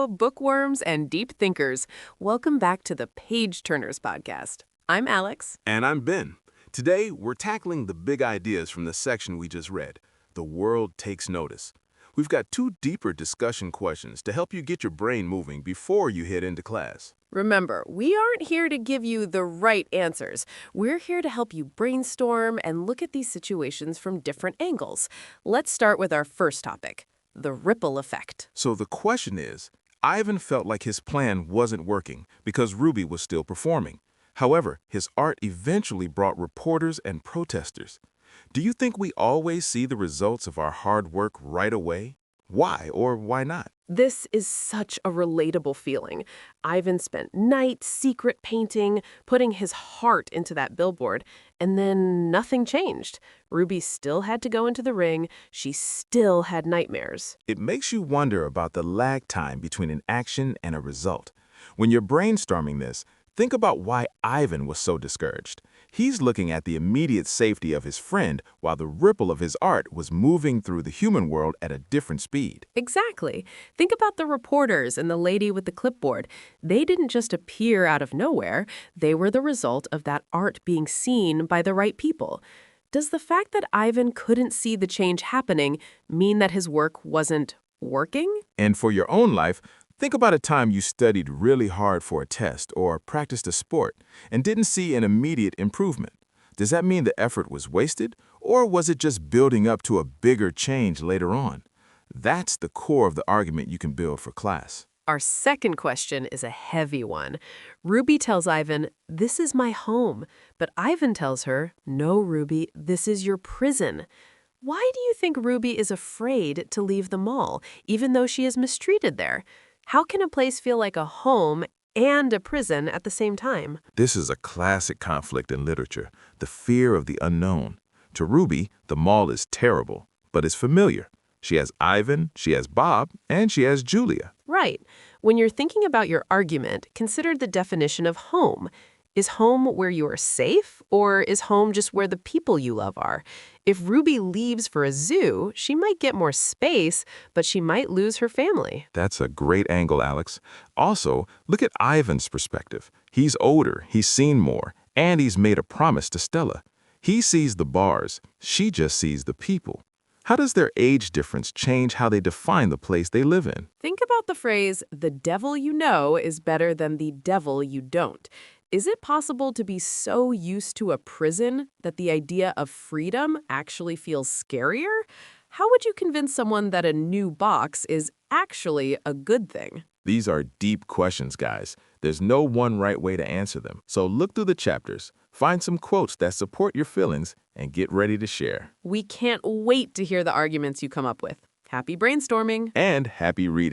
Hello, bookworms and deep thinkers. Welcome back to the Page Turners podcast. I'm Alex. And I'm Ben. Today, we're tackling the big ideas from the section we just read. The world takes notice. We've got two deeper discussion questions to help you get your brain moving before you head into class. Remember, we aren't here to give you the right answers. We're here to help you brainstorm and look at these situations from different angles. Let's start with our first topic, the ripple effect. So the question is, Ivan felt like his plan wasn't working because Ruby was still performing. However, his art eventually brought reporters and protesters. Do you think we always see the results of our hard work right away? Why or why not? This is such a relatable feeling. Ivan spent nights secret painting, putting his heart into that billboard, and then nothing changed. Ruby still had to go into the ring. She still had nightmares. It makes you wonder about the lag time between an action and a result. When you're brainstorming this, think about why Ivan was so discouraged. He's looking at the immediate safety of his friend while the ripple of his art was moving through the human world at a different speed. Exactly. Think about the reporters and the lady with the clipboard. They didn't just appear out of nowhere. They were the result of that art being seen by the right people. Does the fact that Ivan couldn't see the change happening mean that his work wasn't working? And for your own life, think about a time you studied really hard for a test or practiced a sport and didn't see an immediate improvement. Does that mean the effort was wasted, or was it just building up to a bigger change later on? That's the core of the argument you can build for class. Our second question is a heavy one. Ruby tells Ivan, "This is my home." But Ivan tells her, "No, Ruby, this is your prison." Why do you think Ruby is afraid to leave the mall, even though she is mistreated there? How can a place feel like a home and a prison at the same time? This is a classic conflict in literature, the fear of the unknown. To Ruby, the mall is terrible, but it's familiar. She has Ivan, she has Bob, and she has Julia. Right. When you're thinking about your argument, consider the definition of home. Is home where you are safe, or is home just where the people you love are? If Ruby leaves for a zoo, she might get more space, but she might lose her family. That's a great angle, Alex. Also, look at Ivan's perspective. He's older, he's seen more, and he's made a promise to Stella. He sees the bars, she just sees the people. How does their age difference change how they define the place they live in? Think about the phrase, "the devil you know is better than the devil you don't." Is it possible to be so used to a prison that the idea of freedom actually feels scarier? How would you convince someone that a new box is actually a good thing? These are deep questions, guys. There's no one right way to answer them. So look through the chapters, find some quotes that support your feelings, and get ready to share. We can't wait to hear the arguments you come up with. Happy brainstorming! And happy reading.